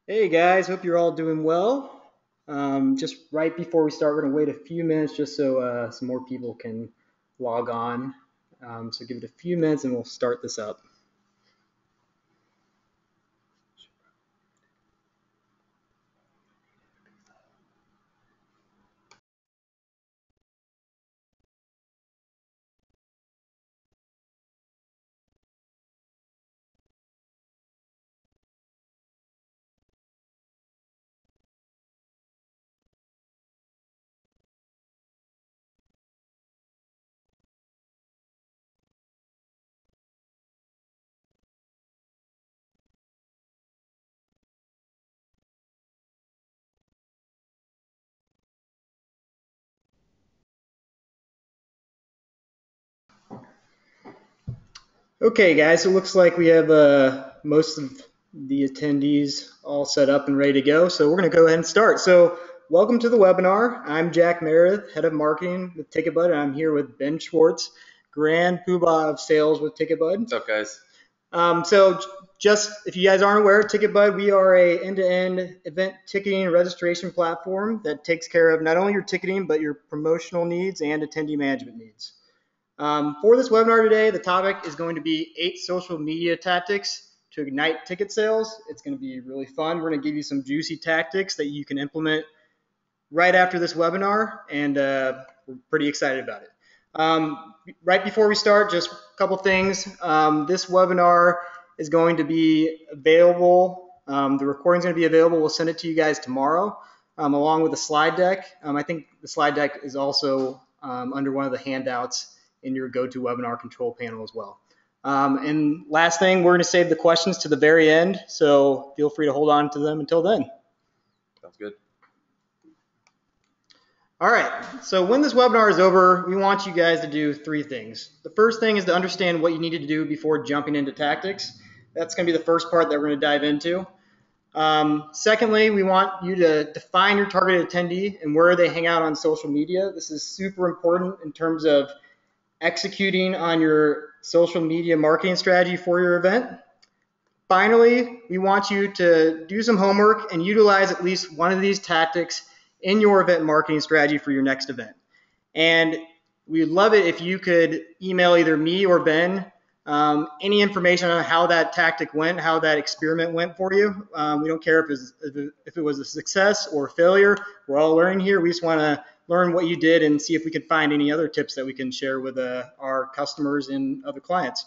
Hey guys, hope you're all doing well. Just right before we start, we're going to wait a few minutes just so some more people can log on. So give it a few minutes and we'll start this up. Okay, guys, so it looks like we have most of the attendees all set up and ready to go. So we're going to go ahead and start. So welcome to the webinar. I'm Jack Meredith, Head of Marketing with TicketBud, and I'm here with Ben Schwartz, Grand Poobah of Sales with TicketBud. What's up, guys? So just if you guys aren't aware, TicketBud, we are a end-to-end event ticketing and registration platform that takes care of not only your ticketing, but your promotional needs and attendee management needs. For this webinar today, the topic is going to be 8 social media tactics to ignite ticket sales. It's going to be really fun. We're going to give you some juicy tactics that you can implement right after this webinar, and we're pretty excited about it. Right before we start, just a couple things. This webinar is going to be available. The recording is going to be available. We'll send it to you guys tomorrow, along with a slide deck. I think the slide deck is also under one of the handouts in your GoToWebinar control panel as well. And last thing, we're going to save the questions to the very end, so feel free to hold on to them until then. Sounds good. All right, so when this webinar is over, we want you guys to do 3 things. The first thing is to understand what you need to do before jumping into tactics. That's going to be the first part that we're going to dive into. Secondly, we want you to define your targeted attendee and where they hang out on social media. This is super important in terms of executing on your social media marketing strategy for your event. Finally, we want you to do some homework and utilize at least one of these tactics in your event marketing strategy for your next event. And we'd love it if you could email either me or Ben any information on how that tactic went, how that experiment went for you. We don't care if it was a success or a failure. We're all learning here. We just want to learn what you did and see if we can find any other tips that we can share with our customers and other clients.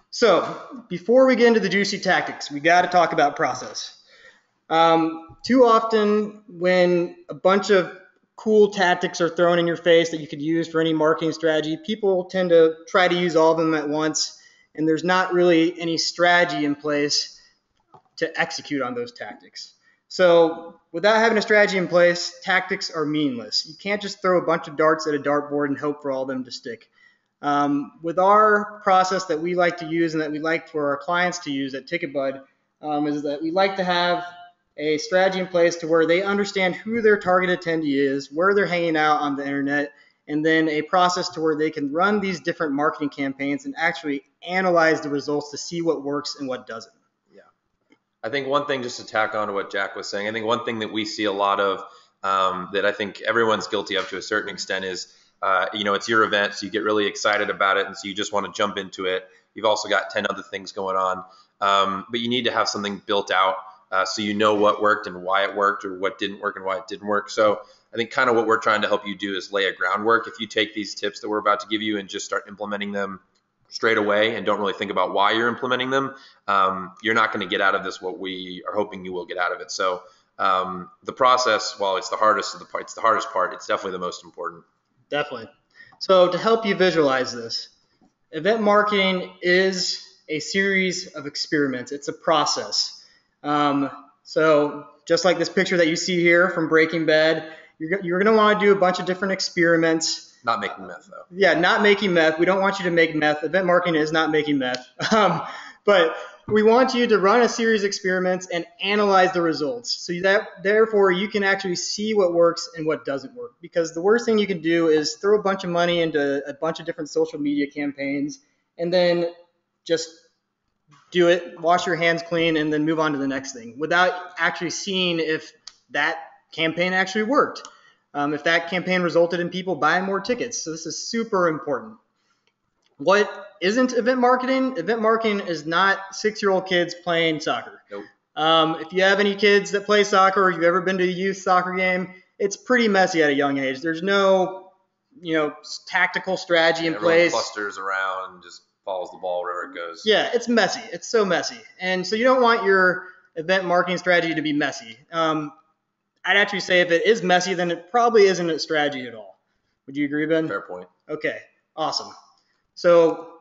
So before we get into the juicy tactics, we got to talk about process. Too often when a bunch of cool tactics are thrown in your face that you could use for any marketing strategy, people tend to try to use all of them at once, and there's not really any strategy in place to execute on those tactics. So without having a strategy in place, tactics are meaningless. You can't just throw a bunch of darts at a dartboard and hope for all of them to stick. With our process that we like to use and that we like for our clients to use at TicketBud is that we like to have a strategy in place to where they understand who their target attendee is, where they're hanging out on the internet, and then a process to where they can run these different marketing campaigns and actually analyze the results to see what works and what doesn't. Yeah. I think one thing, just to tack on to what Jack was saying, I think one thing that we see a lot of that I think everyone's guilty of to a certain extent is, it's your event, so you get really excited about it, and so you just want to jump into it. You've also got 10 other things going on, but you need to have something built out so you know what worked and why it worked, or what didn't work and why it didn't work. So I think kind of what we're trying to help you do is lay a groundwork. If you take these tips that we're about to give you and just start implementing them straight away and don't really think about why you're implementing them, you're not going to get out of this what we are hoping you will get out of it. So the process, while it's the hardest part, it's definitely the most important. Definitely. So to help you visualize this, event marketing is a series of experiments. It's a process. So just like this picture that you see here from Breaking Bad, you're going to want to do a bunch of different experiments. Not making meth, though. Yeah, not making meth. We don't want you to make meth. Event marketing is not making meth. But we want you to run a series of experiments and analyze the results. So that therefore you can actually see what works and what doesn't work. Because the worst thing you can do is throw a bunch of money into a bunch of different social media campaigns and then just do it, wash your hands clean, and then move on to the next thing without actually seeing if that campaign actually worked. If that campaign resulted in people buying more tickets. So this is super important. What isn't event marketing? Event marketing is not 6-year-old kids playing soccer. Nope. If you have any kids that play soccer or you've ever been to a youth soccer game, it's pretty messy at a young age. There's no, tactical strategy in Everyone place. clusters around, just follows the ball wherever it goes. Yeah, it's messy. It's so messy. And so you don't want your event marketing strategy to be messy. I'd actually say if it is messy, then it probably isn't a strategy at all. Would you agree, Ben? Fair point. Okay, awesome. So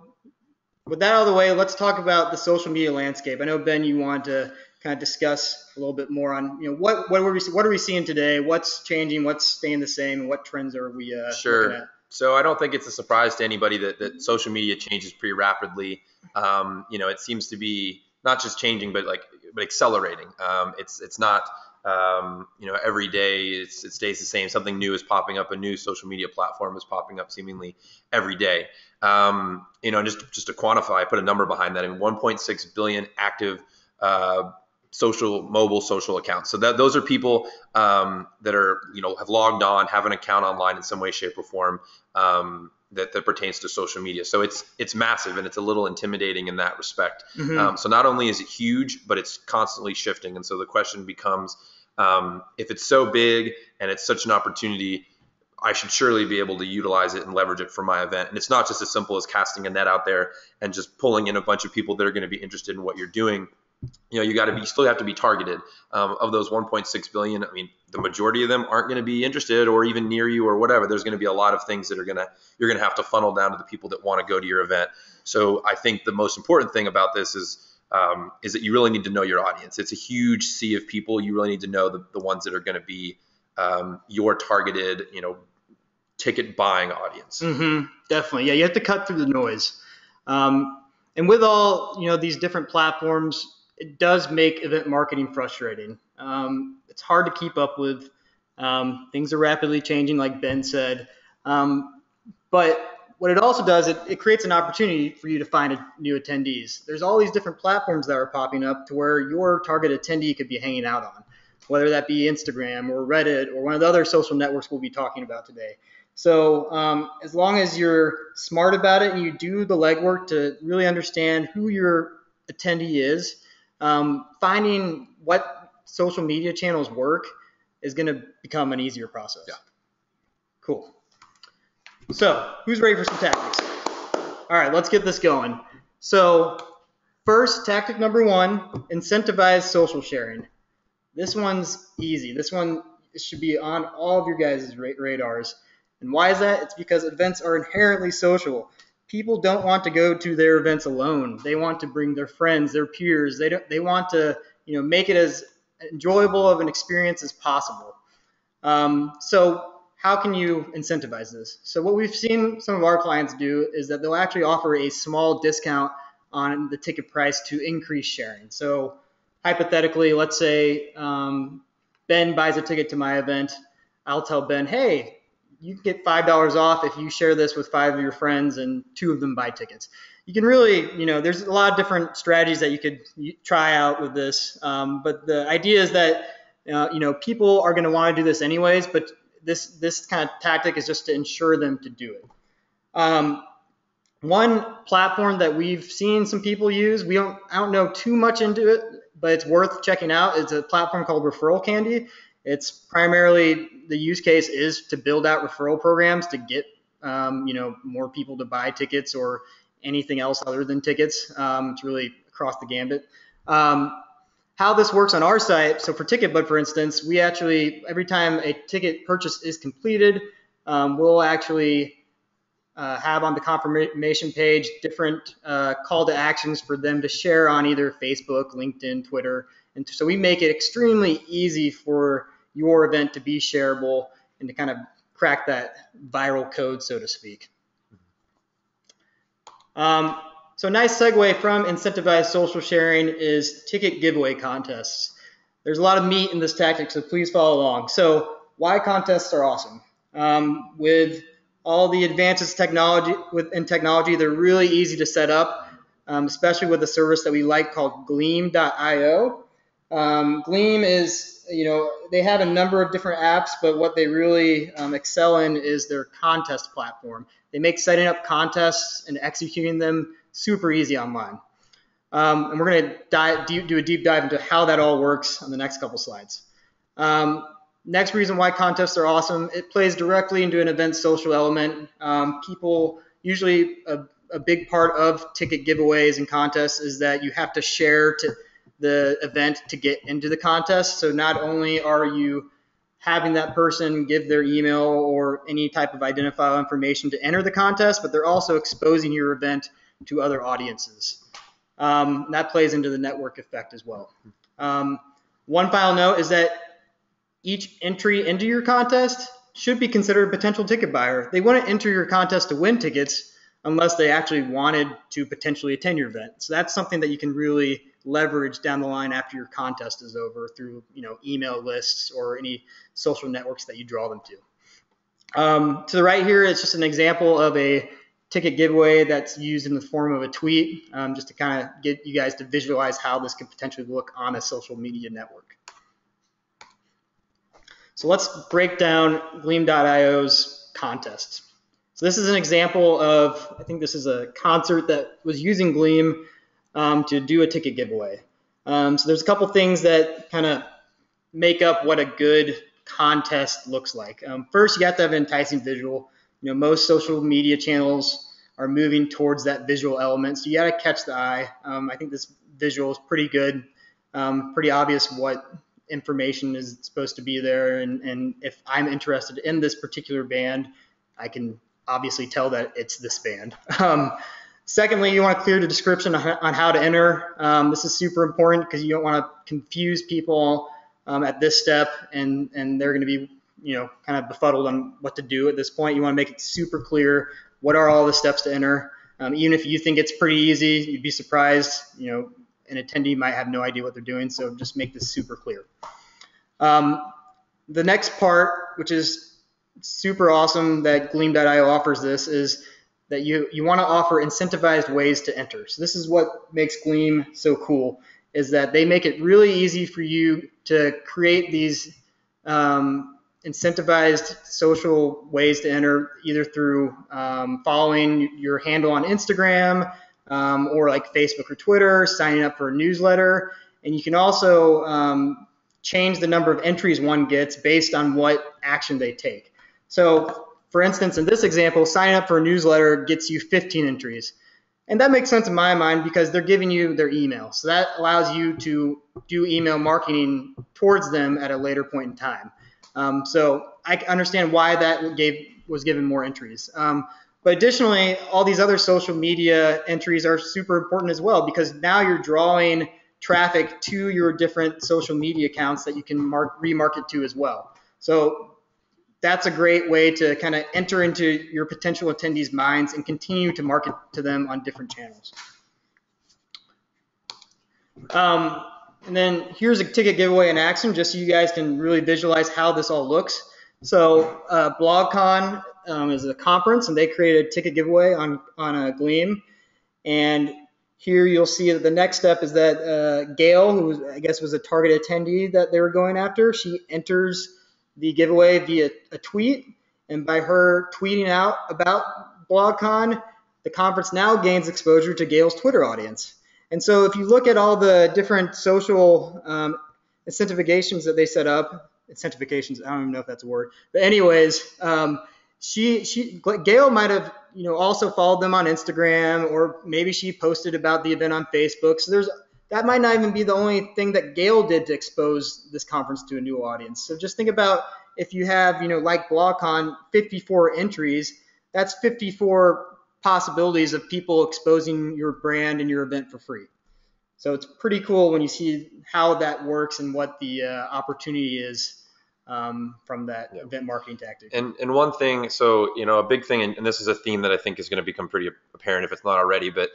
with that out of the way, let's talk about the social media landscape. I know, Ben, you want to kind of discuss a little bit more on, what are we seeing today? What's changing? What's staying the same? And what trends are we looking at? So I don't think it's a surprise to anybody that social media changes pretty rapidly. It seems to be not just changing, but accelerating. It's not every day it stays the same. Something new is popping up. A new social media platform is popping up seemingly every day. Just to quantify, put a number behind that. 1.6 billion active mobile social accounts. So those are people that are, have logged on, have an account online in some way, shape, or form that pertains to social media. So it's massive, and it's a little intimidating in that respect. Mm-hmm. So not only is it huge, but it's constantly shifting. And so the question becomes, if it's so big and it's such an opportunity, I should surely be able to utilize it and leverage it for my event. And it's not just as simple as casting a net out there and just pulling in a bunch of people that are going to be interested in what you're doing. You still have to be targeted. Of those 1.6 billion, the majority of them aren't going to be interested or even near you or whatever. There's going to be a lot of things that you're going to have to funnel down to the people that want to go to your event. So I think the most important thing about this is that you really need to know your audience. It's a huge sea of people. You really need to know the ones that are going to be your targeted, ticket buying audience. Mm-hmm. Definitely. Yeah, you have to cut through the noise. And with all, these different platforms, it does make event marketing frustrating. It's hard to keep up with. Things are rapidly changing, like Ben said. But what it also does, it creates an opportunity for you to find new attendees. There's all these different platforms that are popping up to where your target attendee could be hanging out on, whether that be Instagram or Reddit or one of the other social networks we'll be talking about today. So as long as you're smart about it and you do the legwork to really understand who your attendee is, finding what social media channels work is going to become an easier process. Yeah. Cool. So who's ready for some tactics? All right, let's get this going. So first, tactic number 1, incentivize social sharing. This one's easy. This one should be on all of your guys' radars. And why is that? It's because events are inherently social. People don't want to go to their events alone. They want to bring their friends, their peers. They want to, make it as enjoyable of an experience as possible. So how can you incentivize this? So what we've seen some of our clients do is that they'll actually offer a small discount on the ticket price to increase sharing. So hypothetically, let's say Ben buys a ticket to my event. I'll tell Ben, hey, you can get $5 off if you share this with 5 of your friends and 2 of them buy tickets. You can really, there's a lot of different strategies that you could try out with this. But the idea is that, people are going to want to do this anyways, but this kind of tactic is just to ensure them to do it. One platform that we've seen some people use, I don't know too much into it, but it's worth checking out. It's a platform called Referral Candy. It's primarily, the use case is to build out referral programs to get, more people to buy tickets or anything else other than tickets. It's really across the gambit. How this works on our site, so for TicketBud, for instance, we actually, every time a ticket purchase is completed, we'll actually have on the confirmation page different call to actions for them to share on either Facebook, LinkedIn, Twitter. And so we make it extremely easy for your event to be shareable and to kind of crack that viral code, so to speak. So nice segue from incentivized social sharing is ticket giveaway contests. There's a lot of meat in this tactic, so please follow along. So why contests are awesome. With all the advances in technology, they're really easy to set up. especially with a service that we like called Gleam.io. Gleam is, they have a number of different apps, but what they really excel in is their contest platform. They make setting up contests and executing them super easy online. And we're going to do a deep dive into how that all works on the next couple slides. Next reason why contests are awesome, it plays directly into an event's social element. People usually, a big part of ticket giveaways and contests is that you have to share to the event to get into the contest. So not only are you having that person give their email or any type of identifiable information to enter the contest, but they're also exposing your event to other audiences. That plays into the network effect as well. One final note is that each entry into your contest should be considered a potential ticket buyer. They wouldn't enter your contest to win tickets unless they actually wanted to potentially attend your event. So that's something that you can really leverage down the line after your contest is over through email lists or any social networks that you draw them to. To the right here, it's just an example of a ticket giveaway that's used in the form of a tweet, just to kind of get you guys to visualize how this could potentially look on a social media network. So let's break down Gleam.io's contests. So this is an example of, I think this is a concert that was using Gleam to do a ticket giveaway. So there's a couple things that kind of make up what a good contest looks like. First, you have to have an enticing visual. Most social media channels are moving towards that visual element, so you got to catch the eye. I think this visual is pretty good, pretty obvious what information is supposed to be there, and if I'm interested in this particular band, I can obviously tell that it's this band. Secondly, you want to clear the description on how to enter. This is super important because you don't want to confuse people at this step, and they're going to be kind of befuddled on what to do at this point. You want to make it super clear what are all the steps to enter. Even if you think it's pretty easy, you'd be surprised. An attendee might have no idea what they're doing, so just make this super clear. The next part, which is super awesome that Gleam.io offers this, is that you want to offer incentivized ways to enter. So this is what makes Gleam so cool, is that they make it really easy for you to create these incentivized social ways to enter, either through following your handle on Instagram, or like Facebook or Twitter, signing up for a newsletter. And you can also change the number of entries one gets based on what action they take. So for instance, in this example, signing up for a newsletter gets you 15 entries. And that makes sense in my mind because they're giving you their email. So that allows you to do email marketing towards them at a later point in time. So I understand why that was given more entries. But additionally, all these other social media entries are super important as well, because now you're drawing traffic to your different social media accounts that you can remarket to as well. So that's a great way to kind of enter into your potential attendees' minds and continue to market to them on different channels. And then here's a ticket giveaway in action, just so you guys can really visualize how this all looks. So BlogCon is a conference, and they created a ticket giveaway on a Gleam. And here you'll see that the next step is that Gail, who I guess was a target attendee that they were going after, she enters the giveaway via a tweet. And by her tweeting out about BlogCon, the conference now gains exposure to Gail's Twitter audience. And so if you look at all the different social incentivizations that they set up, incentivizations, I don't even know if that's a word, but anyways, Gail might have also followed them on Instagram, or maybe she posted about the event on Facebook. So that might not even be the only thing that Gail did to expose this conference to a new audience. So just think about if you have, like BlogCon, 54 entries, that's 54 possibilities of people exposing your brand and your event for free. So it's pretty cool when you see how that works and what the opportunity is from that event marketing tactic. And one thing, so a big thing, and this is a theme that I think is going to become pretty apparent if it's not already, but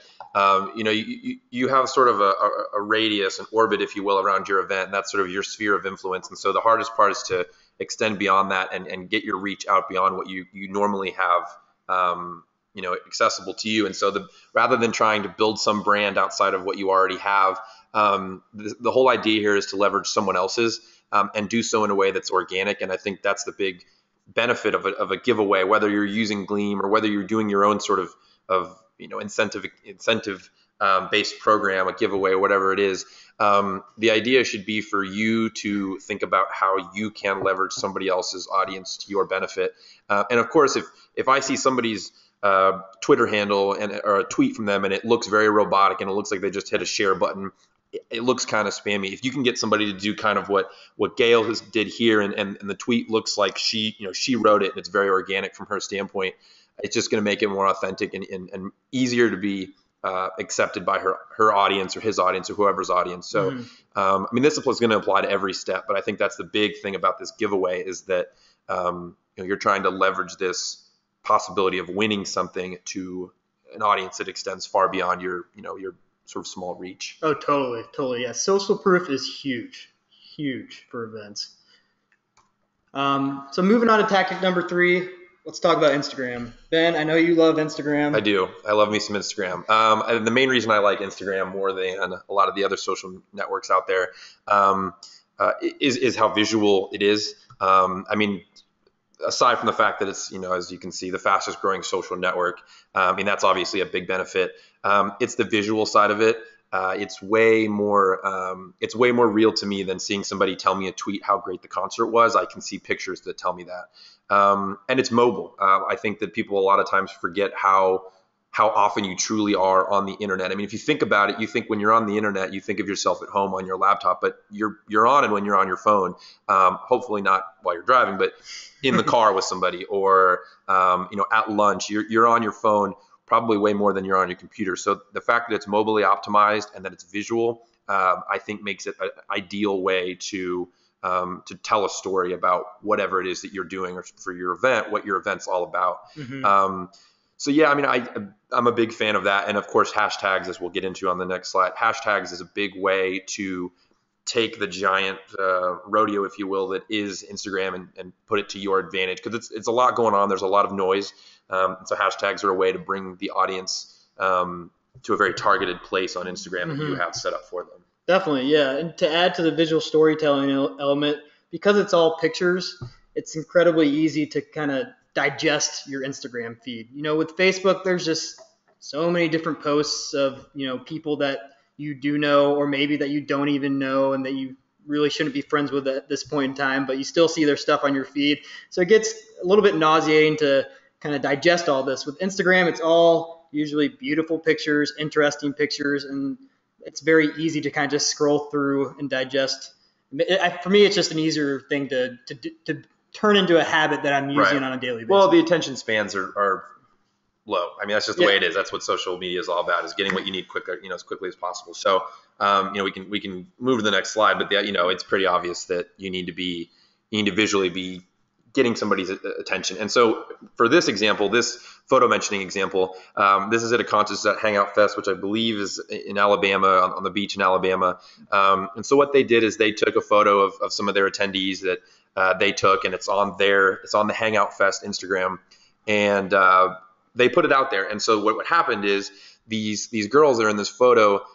you have sort of a radius, an orbit, if you will, around your event, and that's sort of your sphere of influence. And so the hardest part is to extend beyond that and get your reach out beyond what you normally have accessible to you. And so rather than trying to build some brand outside of what you already have, the whole idea here is to leverage someone else's, and do so in a way that's organic. And I think that's the big benefit of a giveaway, whether you're using Gleam or whether you're doing your own sort of incentive based program, a giveaway, or whatever it is. The idea should be for you to think about how you can leverage somebody else's audience to your benefit. And of course, if I see somebody's Twitter handle or a tweet from them and it looks very robotic and it looks like they just hit a share button, it looks kind of spammy. If you can get somebody to do kind of what Gail did here, and the tweet looks like she wrote it and it's very organic from her standpoint, it's just going to make it more authentic and easier to be accepted by her audience or his audience or whoever's audience. So, I mean, this is going to apply to every step, but I think that's the big thing about this giveaway is that you're trying to leverage this possibility of winning something to an audience that extends far beyond your sort of small reach. Oh, totally. Yeah, social proof is huge for events. So moving on to tactic number 3, let's talk about Instagram. Ben, I know you love Instagram. I do. I love me some Instagram. And the main reason I like Instagram more than a lot of the other social networks out there is how visual it is. I mean, aside from the fact that it's, as you can see, the fastest growing social network, I mean, that's obviously a big benefit. It's the visual side of it. It's way more real to me than seeing somebody tell me a tweet how great the concert was. I can see pictures that tell me that. And it's mobile. I think that people a lot of times forget how often you truly are on the internet. I mean, if you think about it, you think when you're on the internet, you think of yourself at home on your laptop, but you're on it when you're on your phone. Hopefully not while you're driving, but in the car with somebody or at lunch, you're on your phone probably way more than you're on your computer. So the fact that it's mobily optimized and that it's visual, I think makes it an ideal way to tell a story about whatever it is that you're doing or for your event, what your event's all about. So yeah, I mean, I'm a big fan of that. And of course, hashtags, as we'll get into on the next slide, hashtags is a big way to take the giant rodeo, if you will, that is Instagram and put it to your advantage, because it's a lot going on. There's a lot of noise. So hashtags are a way to bring the audience to a very targeted place on Instagram that you have set up for them. Definitely, yeah. And to add to the visual storytelling element, because it's all pictures, it's incredibly easy to kind of digest your Instagram feed. With Facebook, there's just so many different posts of, people that you do know or maybe that you don't even know and that you really shouldn't be friends with at this point in time, but you still see their stuff on your feed. So it gets a little bit nauseating to kind of digest all this. With Instagram, it's all usually beautiful pictures, interesting pictures, and it's very easy to kind of just scroll through and digest. For me, it's just an easier thing to turn into a habit that I'm using on a daily basis. Well, the attention spans are low. I mean, that's just the way it is. That's what social media is all about, is getting what you need quicker, as quickly as possible. So, we can move to the next slide, but it's pretty obvious that you need to visually be getting somebody's attention. And so for this example, this photo mentioning example, this is at a contest at Hangout Fest, which I believe is in Alabama, on the beach in Alabama. And so what they did is they took a photo of some of their attendees that they took, and it's on the Hangout Fest Instagram, and they put it out there. And so what happened is these girls that are in this photo,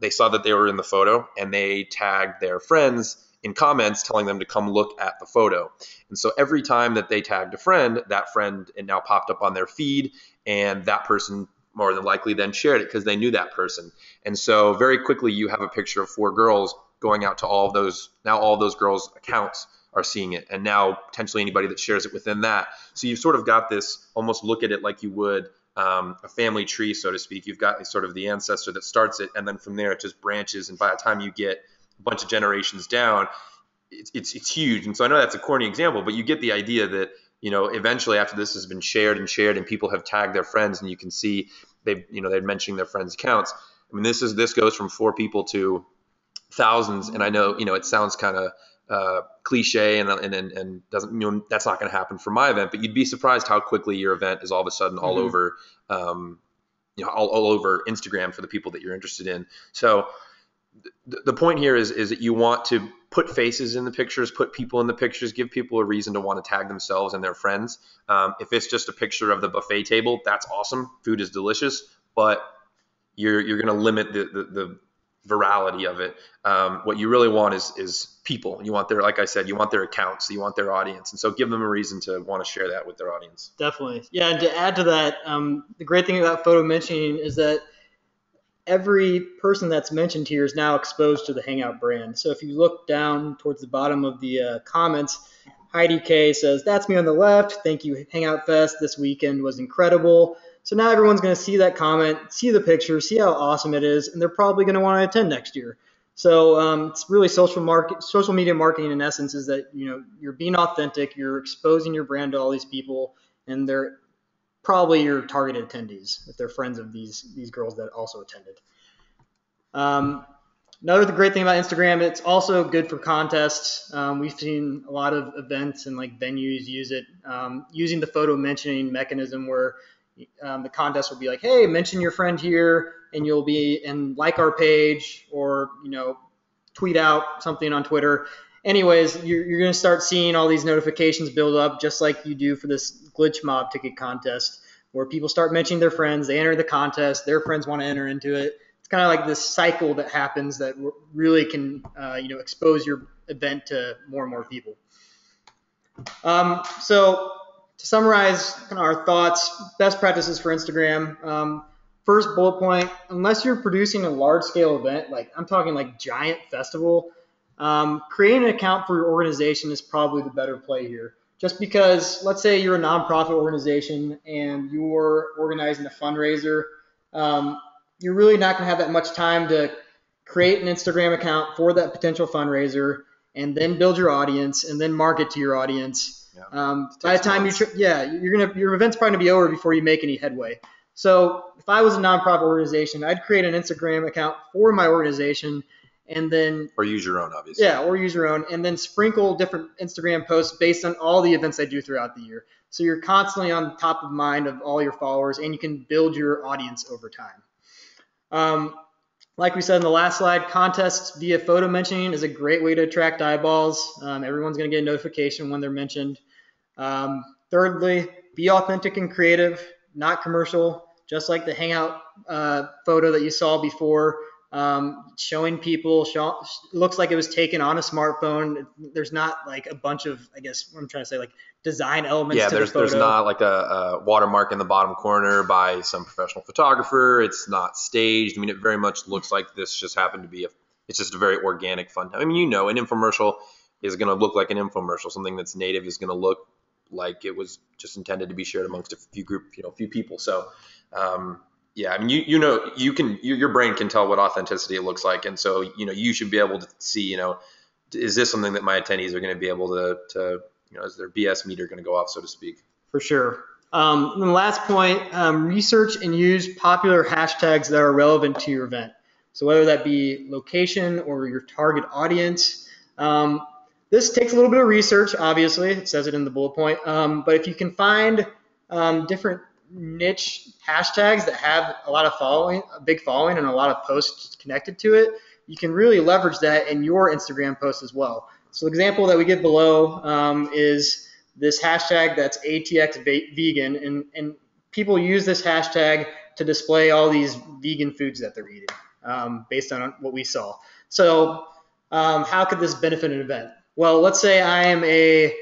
they saw that they were in the photo and they tagged their friends in comments telling them to come look at the photo. And so every time that they tagged a friend, that friend, it now popped up on their feed, and that person more than likely then shared it because they knew that person. And so very quickly you have a picture of 4 girls going out to all of those. Now all of those girls' accounts are seeing it, and now potentially anybody that shares it within that. So you've sort of got this, almost look at it like you would a family tree, so to speak. You've got sort of the ancestor that starts it, and then from there it just branches, and by the time you get a bunch of generations down, it's huge. And so I know that's a corny example, but you get the idea that eventually after this has been shared and people have tagged their friends, and you can see they're mentioning their friends' accounts. I mean, this goes from 4 people to thousands, and I know it sounds kind of cliche and doesn't that's not going to happen for my event, but you'd be surprised how quickly your event is all of a sudden all over all over Instagram for the people that you're interested in. So the point here is that you want to put faces in the pictures, put people in the pictures, give people a reason to want to tag themselves and their friends. If it's just a picture of the buffet table, that's awesome. Food is delicious, but you're going to limit the virality of it. What you really want is people. You want their, like I said, you want their accounts, you want their audience. And so give them a reason to want to share that with their audience. Definitely. Yeah, and to add to that, the great thing about photo mentioning is that every person that's mentioned here is now exposed to the Hangout brand. So if you look down towards the bottom of the comments, Heidi K says, "That's me on the left. Thank you, Hangout Fest. This weekend was incredible." So now everyone's going to see that comment, see the picture, see how awesome it is, and they're probably going to want to attend next year. So it's really social media marketing in essence is that you're being authentic, you're exposing your brand to all these people, and they're probably your targeted attendees if they're friends of these girls that also attended. Another great thing about Instagram, it's also good for contests. We've seen a lot of events and like venues use it, using the photo mentioning mechanism where the contest will be like, hey, mention your friend here and you'll be and like our page or tweet out something on Twitter. Anyways, you're going to start seeing all these notifications build up just like you do for this glitch mob ticket contest where people start mentioning their friends, they enter the contest, their friends want to enter into it. It's kind of like this cycle that happens that really can expose your event to more and more people. So to summarize kind of our thoughts, best practices for Instagram. First bullet point, unless you're producing a large scale event, like I'm talking like giant festival, creating an account for your organization is probably the better play here. Just because, let's say you're a nonprofit organization and you're organizing a fundraiser, you're really not going to have that much time to create an Instagram account for that potential fundraiser and then build your audience and then market to your audience. Yeah. By the time your event's probably going to be over before you make any headway. So if I was a nonprofit organization, I'd create an Instagram account for my organization and then or use your own, obviously. Yeah, or use your own, and then sprinkle different Instagram posts based on all the events I do throughout the year. So you're constantly on top of mind of all your followers, and you can build your audience over time. Like we said in the last slide, contests via photo mentioning is a great way to attract eyeballs. Everyone's going to get a notification when they're mentioned. Thirdly, be authentic and creative, not commercial, just like the Hangout photo that you saw before. Showing people, looks like it was taken on a smartphone. There's not like a bunch of, I guess what I'm trying to say, like design elements to the photo. There's not like a watermark in the bottom corner by some professional photographer. It's not staged. I mean, it very much looks like this just happened to be it's just a very organic, fun time. I mean, an infomercial is going to look like an infomercial. Something that's native is going to look like it was just intended to be shared amongst a few people. So, yeah, I mean, your brain can tell what authenticity it looks like. And so, you should be able to see, is this something that my attendees are going to be able to is their BS meter going to go off, so to speak? For sure. And the last point, research and use popular hashtags that are relevant to your event. So whether that be location or your target audience, this takes a little bit of research, obviously. It says it in the bullet point. But if you can find different niche hashtags that have a big following and a lot of posts connected to it, you can really leverage that in your Instagram posts as well. So the example that we give below is this hashtag that's ATX vegan, and people use this hashtag to display all these vegan foods that they're eating based on what we saw. So how could this benefit an event? Well, let's say I am a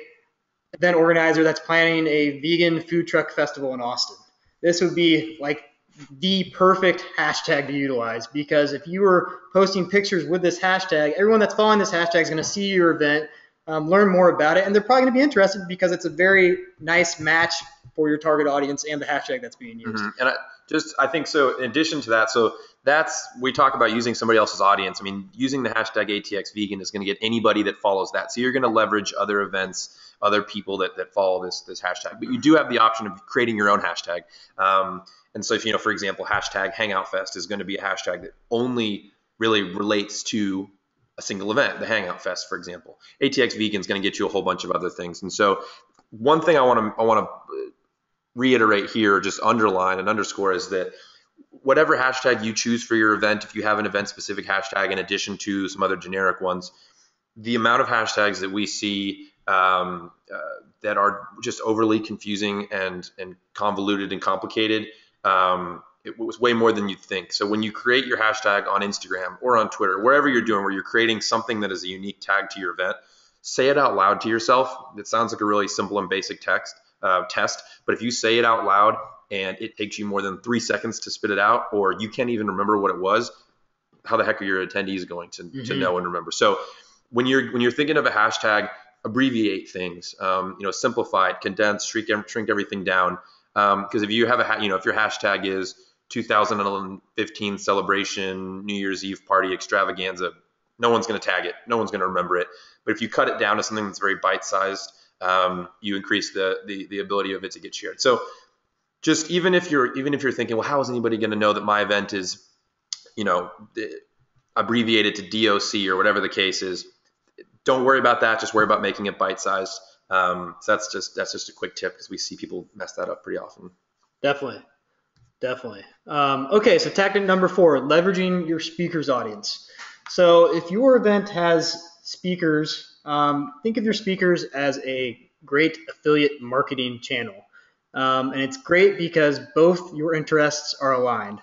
event organizer that's planning a vegan food truck festival in Austin. This would be like the perfect hashtag to utilize, because if you were posting pictures with this hashtag, everyone that's following this hashtag is going to see your event, learn more about it, and they're probably going to be interested because it's a very nice match for your target audience and the hashtag that's being used. Mm-hmm. And I think so. In addition to that, so we talk about using somebody else's audience. I mean, using the hashtag ATX vegan is going to get anybody that follows that. So you're going to leverage other events, other people that follow this hashtag. But you do have the option of creating your own hashtag. And so if, for example, hashtag Hangout Fest is going to be a hashtag that only really relates to a single event, the Hangout Fest, for example. ATX vegan is going to get you a whole bunch of other things. And so one thing I want to reiterate here, just underline and underscore, is that whatever hashtag you choose for your event, if you have an event specific hashtag in addition to some other generic ones, the amount of hashtags that we see that are just overly confusing and convoluted and complicated, it was way more than you'd think. So when you create your hashtag on Instagram or on Twitter, wherever you're doing, where you're creating something that is a unique tag to your event, say it out loud to yourself. It sounds like a really simple and basic test, but if you say it out loud and it takes you more than 3 seconds to spit it out, or you can't even remember what it was, how the heck are your attendees going to know and remember? So when you're thinking of a hashtag, abbreviate things, simplify it, condense, shrink everything down. Because if you have if your hashtag is 2015 celebration New Year's Eve party extravaganza, no one's going to tag it, no one's going to remember it. But if you cut it down to something that's very bite-sized, you increase the ability of it to get shared. So just even if you're thinking, well, how is anybody going to know that my event is abbreviated to DOC or whatever the case is, don't worry about that. Just worry about making it bite-sized. So that's just a quick tip, because we see people mess that up pretty often. Definitely. Okay, so tactic number 4, leveraging your speaker's audience. So if your event has speakers, think of your speakers as a great affiliate marketing channel. And it's great because both your interests are aligned.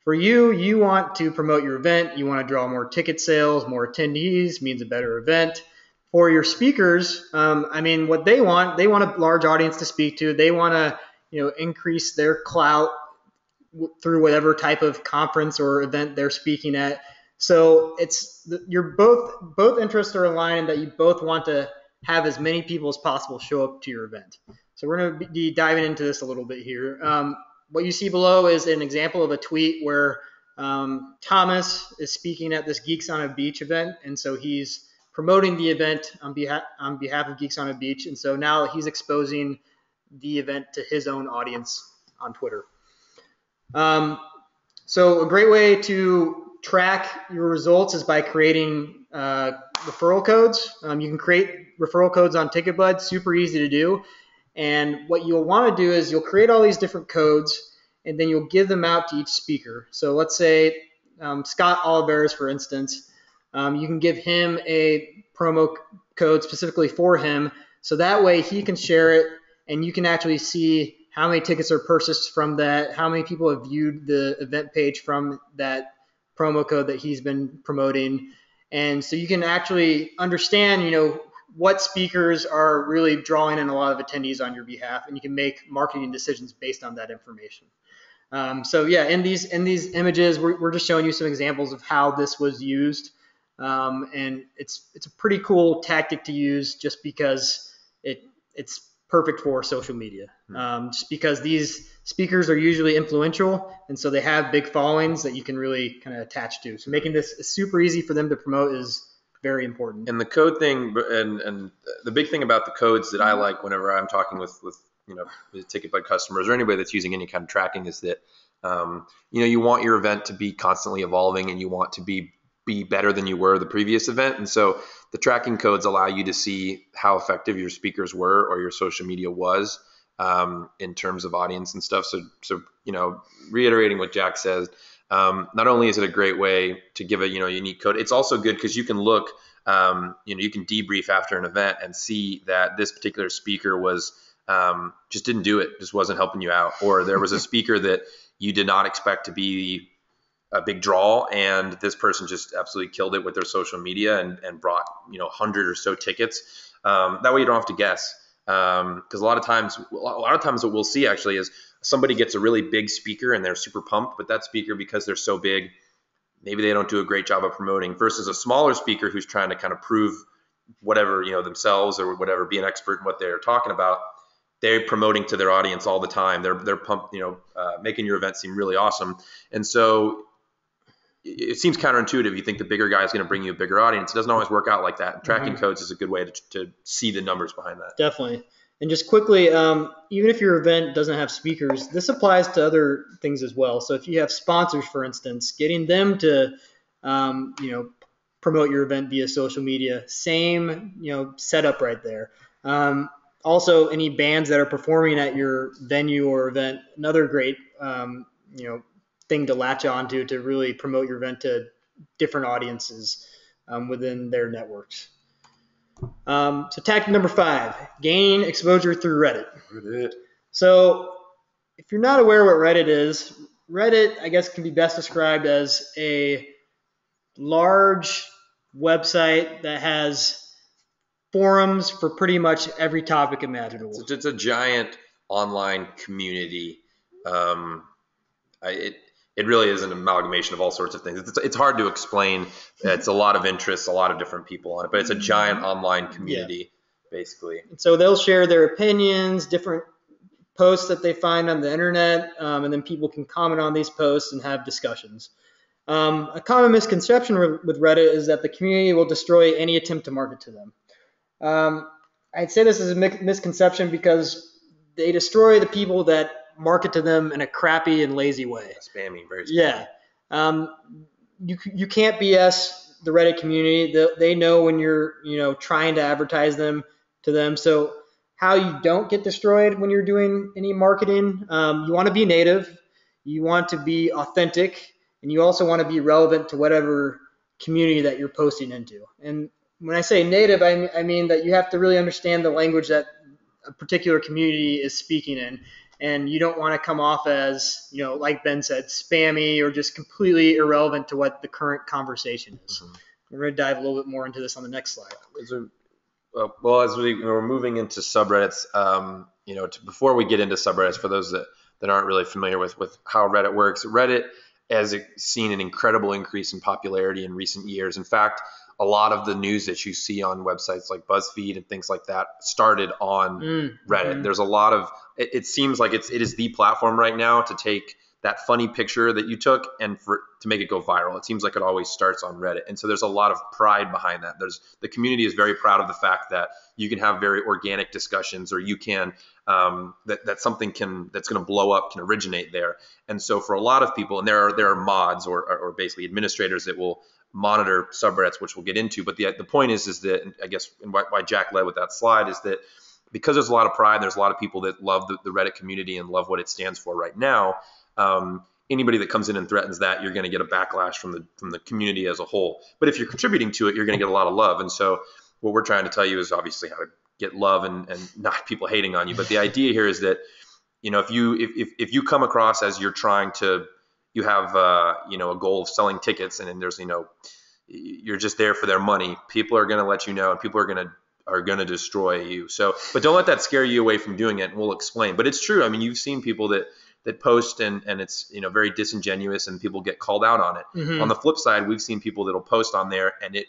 For you want to promote your event. You want to draw more ticket sales, more attendees, means a better event. For your speakers, what they want a large audience to speak to. They want to, increase their clout through whatever type of conference or event they're speaking at. So you're both interests are aligned, and that you both want to have as many people as possible show up to your event. So we're going to be diving into this a little bit here. What you see below is an example of a tweet where Thomas is speaking at this Geeks on a Beach event, and so he's promoting the event on behalf of Geeks on a Beach, and so now he's exposing the event to his own audience on Twitter. So a great way to track your results is by creating referral codes. You can create referral codes on TicketBud, super easy to do. And what you'll want to do is you'll create all these different codes, and then you'll give them out to each speaker. So let's say Scott Oliveris, for instance, you can give him a promo code specifically for him, so that way he can share it, and you can actually see how many tickets are purchased from that, how many people have viewed the event page from that promo code that he's been promoting. And so you can actually understand, what speakers are really drawing in a lot of attendees on your behalf, and you can make marketing decisions based on that information. In these images, we're just showing you some examples of how this was used, and it's a pretty cool tactic to use, just because it's perfect for social media. Just because these speakers are usually influential, and so they have big followings that you can really kind of attach to. So making this super easy for them to promote is very important. And the code thing, and the big thing about the codes that I like whenever I'm talking with TicketBud customers or anybody that's using any kind of tracking, is that you want your event to be constantly evolving, and you want to be better than you were the previous event. And so the tracking codes allow you to see how effective your speakers were or your social media was in terms of audience and stuff. So reiterating what Jack says, not only is it a great way to give a unique code, it's also good because you can look, you can debrief after an event and see that this particular speaker was just didn't do it, just wasn't helping you out, or there was a speaker that you did not expect to be a big draw, and this person just absolutely killed it with their social media and brought 100 or so tickets. That way you don't have to guess, because a lot of times what we'll see actually is somebody gets a really big speaker and they're super pumped, but that speaker, because they're so big, maybe they don't do a great job of promoting, versus a smaller speaker who's trying to kind of prove whatever themselves or whatever, be an expert in what they're talking about. They're promoting to their audience all the time. They're pumped, making your event seem really awesome. And so it seems counterintuitive. You think the bigger guy is going to bring you a bigger audience. It doesn't always work out like that. Tracking codes is a good way to see the numbers behind that. Definitely. And just quickly, even if your event doesn't have speakers, this applies to other things as well. So if you have sponsors, for instance, getting them to, promote your event via social media, same, setup right there. Also, any bands that are performing at your venue or event, another great, thing to latch on to really promote your event to different audiences within their networks. So tactic number 5, gain exposure through Reddit. Reddit. So if you're not aware what Reddit is, Reddit, I guess, can be best described as a large website that has forums for pretty much every topic imaginable. It's a giant online community. It really is an amalgamation of all sorts of things. It's hard to explain. It's a lot of interests, a lot of different people on it, but it's a giant online community, basically. And so they'll share their opinions, different posts that they find on the internet, and then people can comment on these posts and have discussions. A common misconception with Reddit is that the community will destroy any attempt to market to them. I'd say this is a misconception because they destroy the people that market to them in a crappy and lazy way. Spammy, very spammy. Yeah. You can't BS the Reddit community. They know when you're trying to advertise them to them. So how you don't get destroyed when you're doing any marketing, you want to be native, you want to be authentic, and you also want to be relevant to whatever community that you're posting into. And when I say native, I mean that you have to really understand the language that a particular community is speaking in. And you don't want to come off as, like Ben said, spammy or just completely irrelevant to what the current conversation is. Mm-hmm. We're going to dive a little bit more into this on the next slide. Well, as we're moving into subreddits, before we get into subreddits, for those that aren't really familiar with how Reddit works, Reddit has seen an incredible increase in popularity in recent years. In fact, a lot of the news that you see on websites like BuzzFeed and things like that started on Reddit. Mm-hmm. There's a lot of, it seems like it is the platform right now to take that funny picture that you took and to make it go viral. It seems like it always starts on Reddit. And so there's a lot of pride behind that. The community is very proud of the fact that you can have very organic discussions, or you can, that something that's going to blow up can originate there. And so for a lot of people, and there are mods or basically administrators that will monitor subreddits, which we'll get into. But the point is that, I guess, and why Jack led with that slide is that because there's a lot of pride, there's a lot of people that love the Reddit community and love what it stands for right now. Anybody that comes in and threatens that, you're going to get a backlash from the community as a whole. But if you're contributing to it, you're going to get a lot of love. And so what we're trying to tell you is obviously how to get love and not people hating on you. But the idea here is that, if you come across as you're trying to, you have a goal of selling tickets, and then there's you're just there for their money, people are going to let you know, and people are going to destroy you. So, but don't let that scare you away from doing it, and we'll explain. But it's true. I mean, you've seen people that post and it's very disingenuous, and people get called out on it. Mm-hmm. On the flip side, we've seen people that'll post on there, and it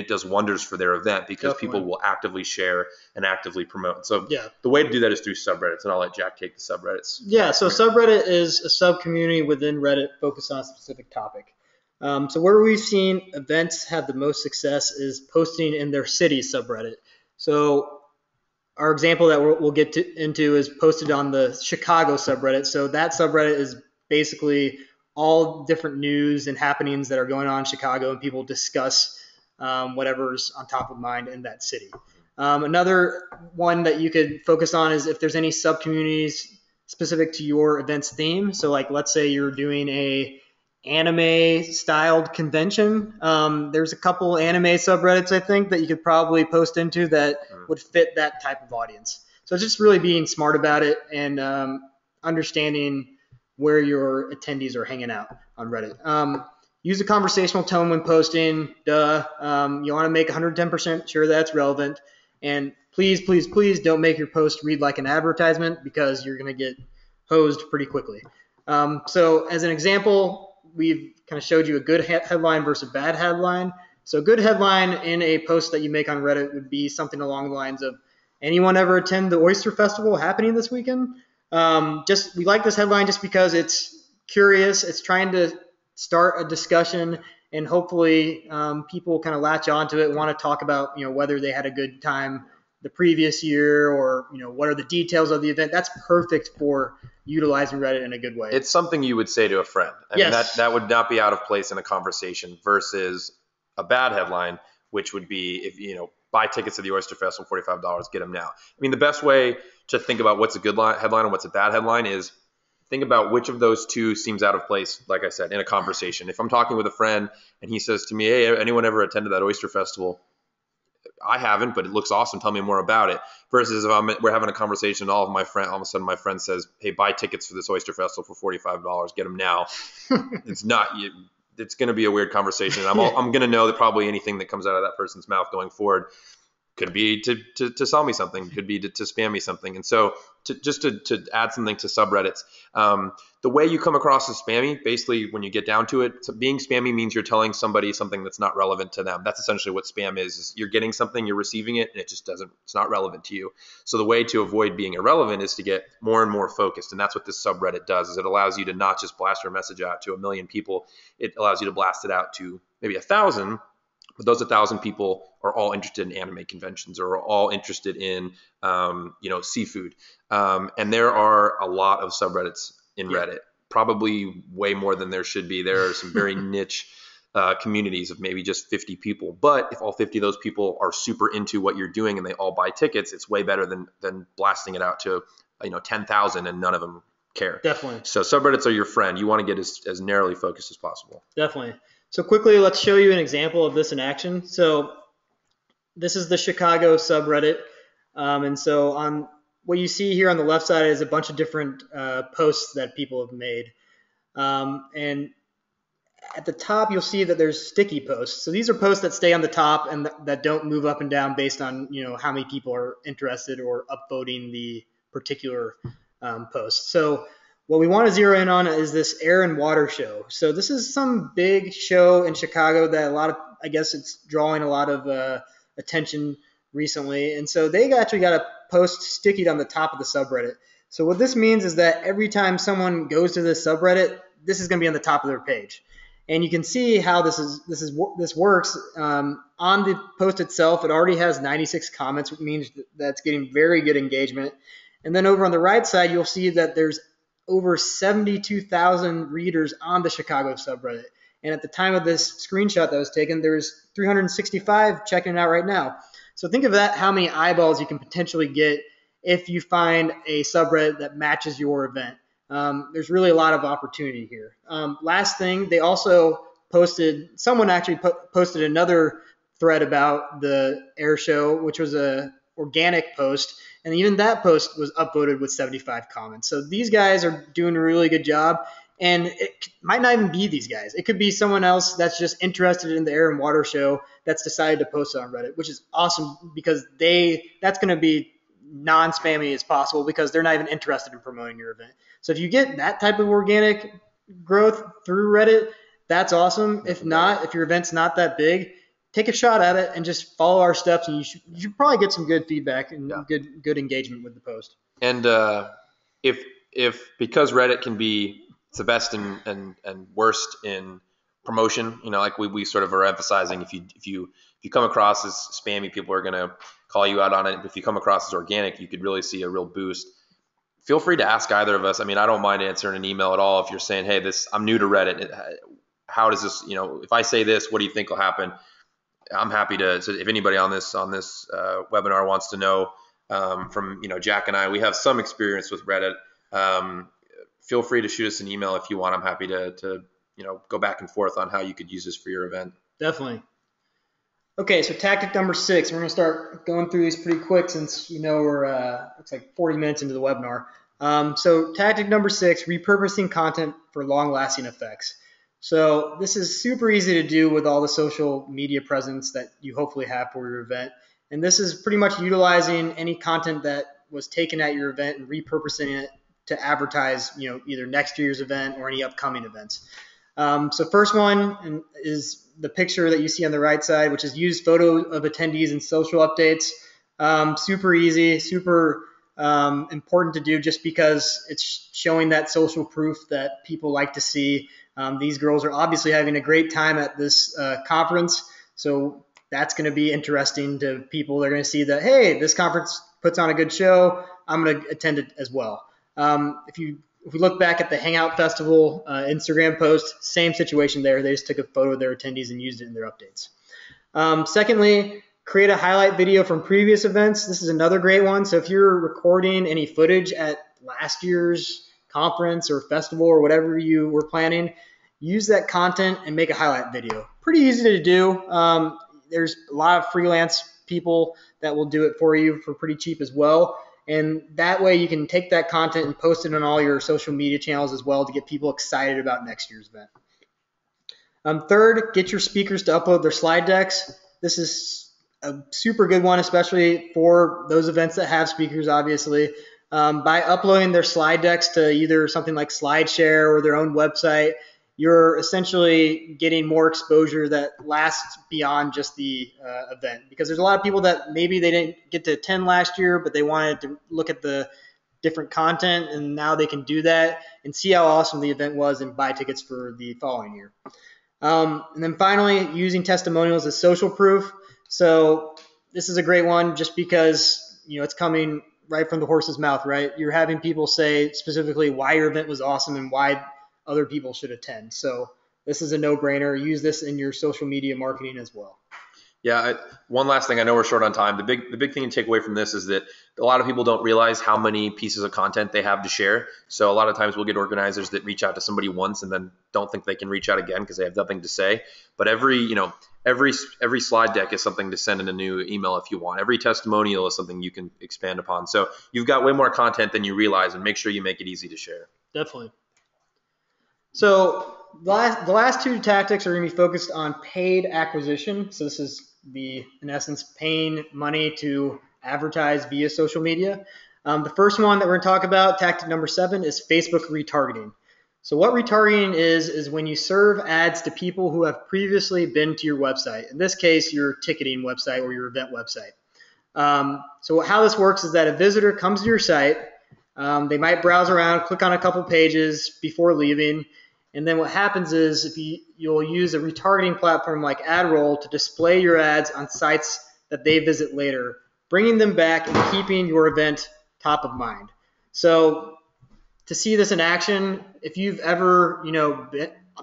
does wonders for their event because Definitely. People will actively share and actively promote. So The way to do that is through subreddits, and I'll let Jack take the subreddits. Yeah, so subreddit is a sub-community within Reddit focused on a specific topic. So where we've seen events have the most success is posting in their city subreddit. So our example that we'll get into is posted on the Chicago subreddit. So that subreddit is basically all different news and happenings that are going on in Chicago, and people discuss whatever's on top of mind in that city. Another one that you could focus on is if there's any sub-communities specific to your event's theme. So like, let's say you're doing a anime styled convention. There's a couple anime subreddits, I think, that you could probably post into that would fit that type of audience. So it's just really being smart about it and understanding where your attendees are hanging out on Reddit. Use a conversational tone when posting. You want to make 110% sure that's relevant. And please, please, please don't make your post read like an advertisement, because you're going to get hosed pretty quickly. So as an example, we've kind of showed you a good headline versus a bad headline. So a good headline in a post that you make on Reddit would be something along the lines of, anyone ever attend the Oyster Festival happening this weekend? We like this headline just because it's curious. It's trying to start a discussion, and hopefully people kind of latch onto it and want to talk about, whether they had a good time the previous year, or, what are the details of the event. That's perfect for utilizing Reddit in a good way. It's something you would say to a friend. I mean, that would not be out of place in a conversation, versus a bad headline, which would be if, buy tickets to the Oyster Festival, $45, get them now. I mean, the best way to think about what's a good headline and what's a bad headline is think about which of those two seems out of place, like I said, in a conversation. If I'm talking with a friend and he says to me, hey, anyone ever attended that Oyster Festival? I haven't, but it looks awesome. Tell me more about it. Versus if we're having a conversation, all of a sudden my friend says, hey, buy tickets for this Oyster Festival for $45. Get them now. It's not. It's going to be a weird conversation. And I'm going to know that probably anything that comes out of that person's mouth going forward could be to sell me something, could be to spam me something. And so to add something to subreddits, the way you come across as spammy, basically when you get down to it, being spammy means you're telling somebody something that's not relevant to them. That's essentially what spam is you're getting something, you're receiving it, and it's not relevant to you. So the way to avoid being irrelevant is to get more and more focused. And that's what this subreddit does, is it allows you to not just blast your message out to 1 million people. It allows you to blast it out to maybe 1,000. But those 1,000 people are all interested in anime conventions, or are all interested in, seafood. And there are a lot of subreddits in Reddit, probably way more than there should be. There are some very niche communities of maybe just 50 people. But if all 50 of those people are super into what you're doing and they all buy tickets, it's way better than blasting it out to 10,000 and none of them care. Definitely. So subreddits are your friend. You want to get as narrowly focused as possible. Definitely. So quickly, let's show you an example of this in action. So this is the Chicago subreddit. And so on what you see here on the left side is a bunch of different posts that people have made. And at the top, you'll see that there's sticky posts. So these are posts that stay on the top and that don't move up and down based on how many people are interested or upvoting the particular post. So what we want to zero in on is this air and water show. So this is some big show in Chicago that I guess it's drawing a lot of attention recently. And so they actually got a post stickied on the top of the subreddit. So what this means is that every time someone goes to this subreddit, this is going to be on the top of their page. And you can see how this works. On the post itself, it already has 96 comments, which means that's getting very good engagement. And then over on the right side, you'll see that there's over 72,000 readers on the Chicago subreddit. And at the time of this screenshot that was taken, there's 365 checking it out right now. So think of that, how many eyeballs you can potentially get if you find a subreddit that matches your event. There's really a lot of opportunity here. Last thing, they also someone actually posted another thread about the air show, which was a organic post. And even that post was upvoted with 75 comments. So these guys are doing a really good job. And it might not even be these guys. It could be someone else that's just interested in the air and water show that's decided to post it on Reddit, which is awesome because that's going to be non-spammy as possible because they're not even interested in promoting your event. So if you get that type of organic growth through Reddit, that's awesome. If not, if your event's not that big, take a shot at it and just follow our steps, and you should probably get some good feedback and good engagement with the post. And if because Reddit can be the best and worst in promotion, like we sort of are emphasizing, if you come across as spammy, people are going to call you out on it. If you come across as organic, you could really see a real boost. Feel free to ask either of us. I mean, I don't mind answering an email at all if you're saying, hey, I'm new to Reddit. How does this, if I say this, what do you think will happen? I'm happy to. So if anybody on this webinar wants to know from Jack and I, we have some experience with Reddit. Feel free to shoot us an email if you want. I'm happy to go back and forth on how you could use this for your event. Definitely. Okay, so tactic number 6. We're going to start going through these pretty quick since we're it's like 40 minutes into the webinar. So tactic number 6: repurposing content for long-lasting effects. So this is super easy to do with all the social media presence that you hopefully have for your event. And this is pretty much utilizing any content that was taken at your event and repurposing it to advertise, either next year's event or any upcoming events. So first one is the picture that you see on the right side, which is use photo of attendees in social updates. Super easy, super important to do just because it's showing that social proof that people like to see. These girls are obviously having a great time at this conference, so that's going to be interesting to people. They're going to see that, hey, this conference puts on a good show. I'm going to attend it as well. If we look back at the Hangout Festival Instagram post, same situation there. They just took a photo of their attendees and used it in their updates. Secondly, create a highlight video from previous events. This is another great one. So if you're recording any footage at last year's conference or festival or whatever you were planning, use that content and make a highlight video. Pretty easy to do. There's a lot of freelance people that will do it for you for pretty cheap as well. And that way you can take that content and post it on all your social media channels as well to get people excited about next year's event. Third, get your speakers to upload their slide decks. This is a super good one, especially for those events that have speakers, obviously. By uploading their slide decks to either something like SlideShare or their own website, you're essentially getting more exposure that lasts beyond just the event. Because there's a lot of people that maybe they didn't get to attend last year, but they wanted to look at the different content, and now they can do that and see how awesome the event was and buy tickets for the following year. And then finally, using testimonials as social proof. So this is a great one just because, it's coming right from the horse's mouth, right? You're having people say specifically why your event was awesome and why other people should attend. So this is a no-brainer. Use this in your social media marketing as well. Yeah, one last thing. I know we're short on time. The big thing to take away from this is that a lot of people don't realize how many pieces of content they have to share. So a lot of times we'll get organizers that reach out to somebody once and then don't think they can reach out again because they have nothing to say. But every slide deck is something to send in a new email if you want. Every testimonial is something you can expand upon. So you've got way more content than you realize, and make sure you make it easy to share. Definitely. So the last two tactics are going to be focused on paid acquisition. So this is in essence, paying money to advertise via social media. The first one that we're going to talk about, tactic number 7, is Facebook retargeting. So what retargeting is when you serve ads to people who have previously been to your website. In this case, your ticketing website or your event website. So how this works is that a visitor comes to your site. They might browse around, click on a couple pages before leaving. And then what happens is you'll use a retargeting platform like AdRoll to display your ads on sites that they visit later, bringing them back and keeping your event top of mind. So to see this in action, if you've ever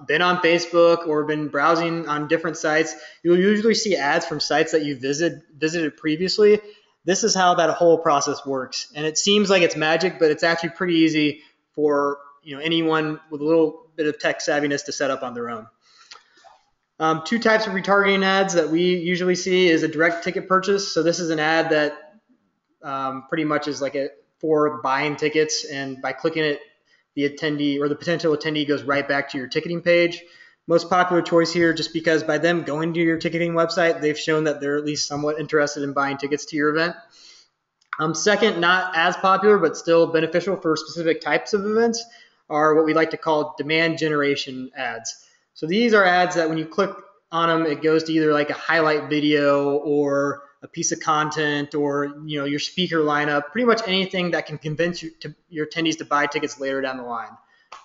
been on Facebook or been browsing on different sites, you'll usually see ads from sites that you visited previously. This is how that whole process works. And it seems like it's magic, but it's actually pretty easy for anyone with a little bit of tech savviness to set up on their own. Two types of retargeting ads that we usually see is a direct ticket purchase. So this is an ad that pretty much is like for buying tickets, and by clicking it, the attendee or the potential attendee goes right back to your ticketing page. Most popular choice here, just because by them going to your ticketing website, they've shown that they're at least somewhat interested in buying tickets to your event. Second, not as popular, but still beneficial for specific types of events, are what we like to call demand generation ads. So these are ads that when you click on them, it goes to either like a highlight video or a piece of content or your speaker lineup, pretty much anything that can convince your attendees to buy tickets later down the line.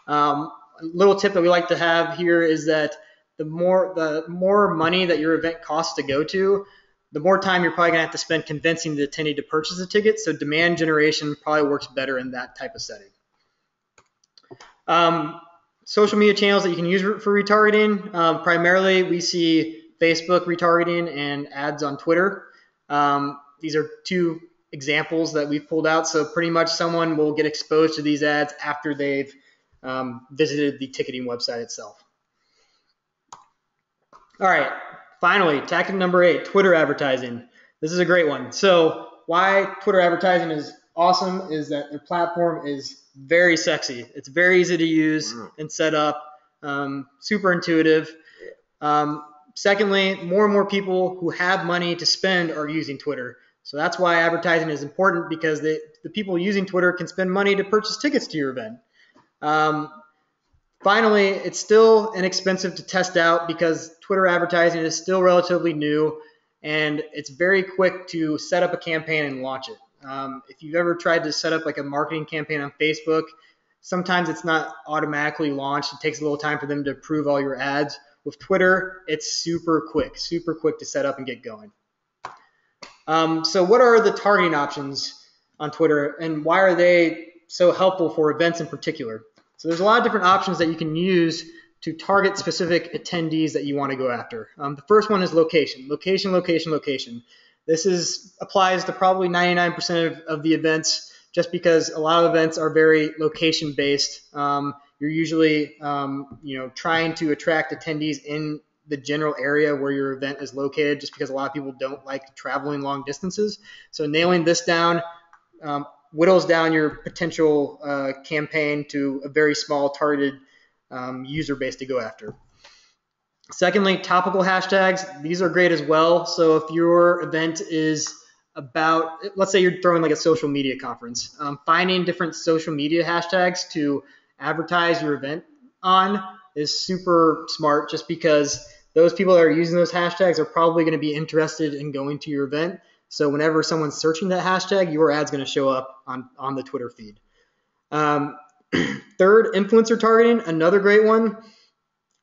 A little tip that we like to have here is that the more money that your event costs to go to, the more time you're probably going to have to spend convincing the attendee to purchase a ticket. So demand generation probably works better in that type of setting. Social media channels that you can use for retargeting. Primarily, we see Facebook retargeting and ads on Twitter. These are two examples that we've pulled out. So pretty much someone will get exposed to these ads after they've visited the ticketing website itself. All right. Finally, tactic number 8, Twitter advertising. This is a great one. So why Twitter advertising is awesome is that their platform is very sexy. It's very easy to use and set up, super intuitive. Secondly, more and more people who have money to spend are using Twitter. So that's why advertising is important, because the people using Twitter can spend money to purchase tickets to your event. Finally, it's still inexpensive to test out because Twitter advertising is still relatively new, and it's very quick to set up a campaign and launch it. If you've ever tried to set up like a marketing campaign on Facebook, sometimes it's not automatically launched. It takes a little time for them to approve all your ads. With Twitter, it's super quick to set up and get going. So what are the targeting options on Twitter, and why are they so helpful for events in particular? So there's a lot of different options that you can use to target specific attendees that you want to go after. The first one is location. Location. This applies to probably 99% of the events, just because a lot of events are very location based. You're usually trying to attract attendees in the general area where your event is located, just because a lot of people don't like traveling long distances. So nailing this down whittles down your potential campaign to a very small targeted user base to go after. Secondly, topical hashtags. These are great as well. So if your event is about, let's say you're throwing like a social media conference, finding different social media hashtags to advertise your event on is super smart, just because those people that are using those hashtags are probably going to be interested in going to your event. So whenever someone's searching that hashtag, your ad's going to show up on the Twitter feed. Third, influencer targeting, another great one.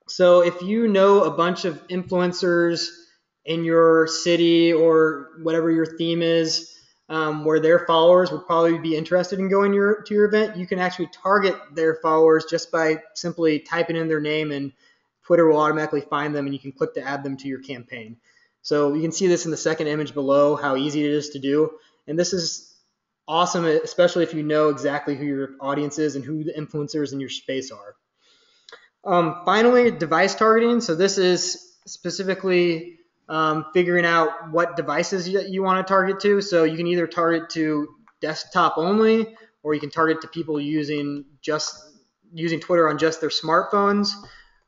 So if you know a bunch of influencers in your city or whatever your theme is, where their followers would probably be interested in going to your event, you can actually target their followers just by simply typing in their name, and Twitter will automatically find them, and you can click to add them to your campaign. So you can see this in the second image below, how easy it is to do. And this is awesome, especially if you know exactly who your audience is and who the influencers in your space are. Finally, device targeting. So this is specifically figuring out what devices you want to target to. So you can either target to desktop only, or you can target to people using Twitter on just their smartphones.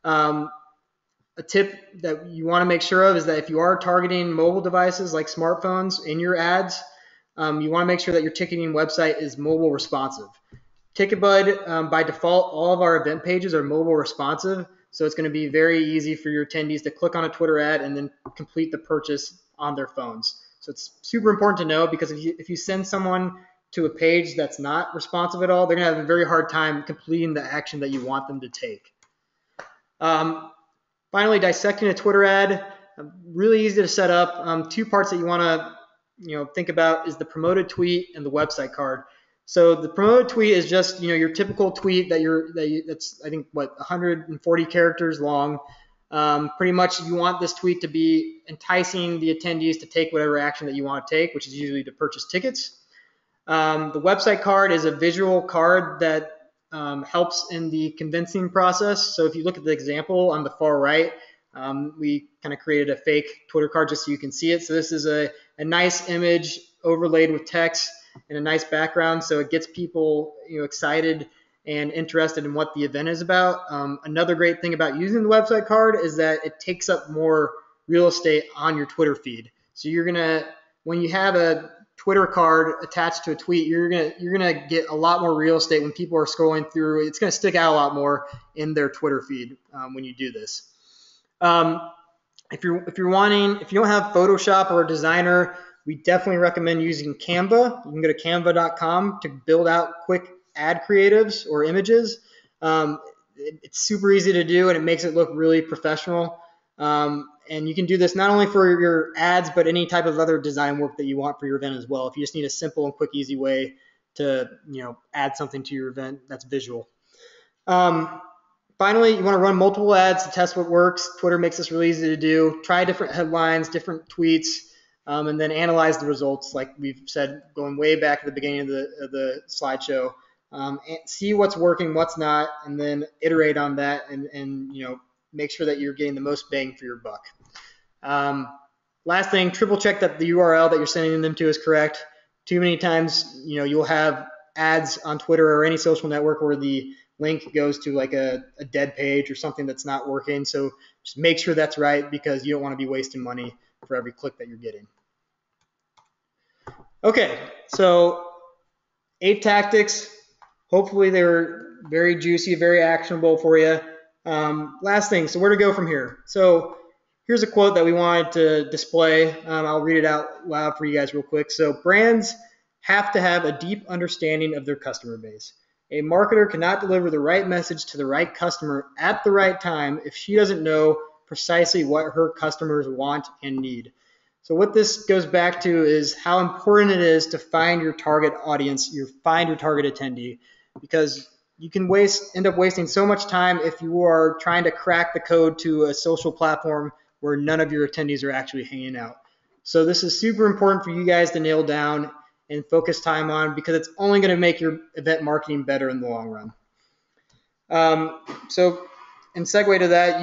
A tip that you want to make sure of is that if you are targeting mobile devices like smartphones in your ads, you want to make sure that your ticketing website is mobile responsive. TicketBud, by default, all of our event pages are mobile responsive, so it's going to be very easy for your attendees to click on a Twitter ad and then complete the purchase on their phones. So it's super important to know, because if you send someone to a page that's not responsive at all, they're going to have a very hard time completing the action that you want them to take. Finally, dissecting a Twitter ad, really easy to set up. Two parts that you want to think about is the promoted tweet and the website card. So the promoted tweet is just your typical tweet that's I think 140 characters long. Pretty much you want this tweet to be enticing the attendees to take whatever action that you want to take, which is usually to purchase tickets. The website card is a visual card that helps in the convincing process. So if you look at the example on the far right, we kind of created a fake Twitter card just so you can see it. So this is a nice image overlaid with text and a nice background, so it gets people excited and interested in what the event is about. Another great thing about using the website card is that it takes up more real estate on your Twitter feed. So when you have a Twitter card attached to a tweet, you're gonna get a lot more real estate when people are scrolling through. It's gonna stick out a lot more in their Twitter feed when you do this. If you don't have Photoshop or a designer, we definitely recommend using Canva. You can go to canva.com to build out quick ad creatives or images. It's super easy to do, and it makes it look really professional. And you can do this not only for your ads, but any type of other design work that you want for your event as well. If you just need a simple and quick, easy way to add something to your event that's visual. Finally, you want to run multiple ads to test what works. Twitter makes this really easy to do. Try different headlines, different tweets, and then analyze the results, like we've said, going way back at the beginning of the slideshow. And see what's working, what's not, and then iterate on that, and make sure that you're getting the most bang for your buck. Last thing, triple check that the URL that you're sending them to is correct. Too many times, you'll have ads on Twitter or any social network where the link goes to like a dead page or something that's not working. So just make sure that's right, because you don't want to be wasting money for every click that you're getting. Okay, so 8 tactics. Hopefully they were very juicy, very actionable for you. Last thing, so where to go from here? So here's a quote that we wanted to display. I'll read it out loud for you guys real quick. So brands have to have a deep understanding of their customer base. A marketer cannot deliver the right message to the right customer at the right time if she doesn't know precisely what her customers want and need. So what this goes back to is how important it is to find your target audience, find your target attendee, because you can end up wasting so much time if you are trying to crack the code to a social platform where none of your attendees are actually hanging out. So this is super important for you guys to nail down and focus time on, because it's only going to make your event marketing better in the long run. So and segue to that,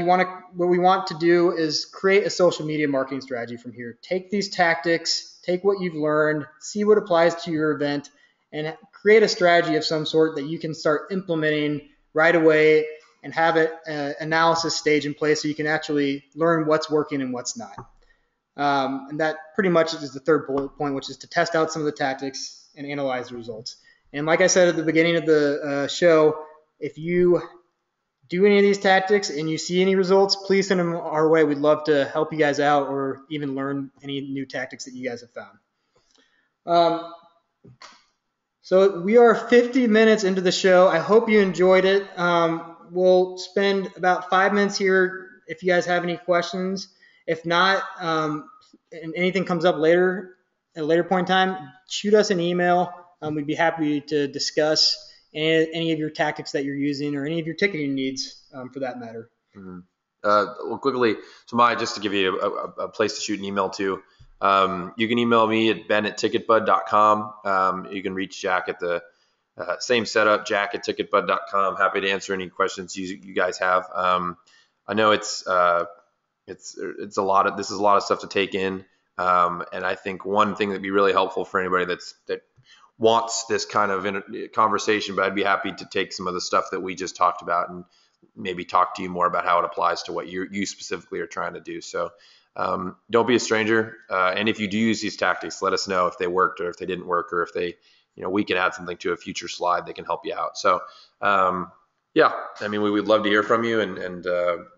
what we want to do is create a social media marketing strategy from here. Take these tactics, take what you've learned, see what applies to your event, and create a strategy of some sort that you can start implementing right away and have an analysis stage in place so you can actually learn what's working and what's not. And that pretty much is the third point, which is to test out some of the tactics and analyze the results. And like I said at the beginning of the show, if you do any of these tactics and you see any results, please send them our way. We'd love to help you guys out or even learn any new tactics that you guys have found. So we are 50 minutes into the show. I hope you enjoyed it. We'll spend about 5 minutes here if you guys have any questions. If not, and anything comes up later, at a later point in time, shoot us an email. We'd be happy to discuss any of your tactics that you're using or any of your ticketing needs for that matter. Mm-hmm. Well, quickly, so just to give you a place to shoot an email to, you can email me at ben@ticketbud.com. You can reach Jack at the same setup, jack@ticketbud.com. Happy to answer any questions you guys have. I know it's a lot of, this is a lot of stuff to take in. And I think one thing that'd be really helpful for anybody that wants this kind of conversation, but I'd be happy to take some of the stuff that we just talked about and maybe talk to you more about how it applies to what you specifically are trying to do. So don't be a stranger. And if you do use these tactics, let us know if they worked or if they didn't work, or if they, we can add something to a future slide that can help you out. So yeah, I mean, we would love to hear from you. And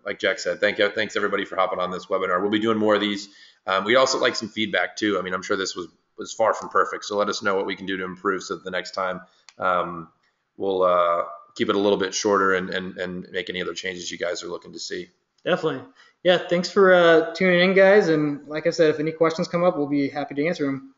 like Jack said, thanks everybody for hopping on this webinar. We'll be doing more of these. We'd also like some feedback too. I mean, I'm sure this was far from perfect. So let us know what we can do to improve so that the next time we'll keep it a little bit shorter and make any other changes you guys are looking to see. Definitely. Yeah, thanks for tuning in, guys. And like I said, if any questions come up, we'll be happy to answer them.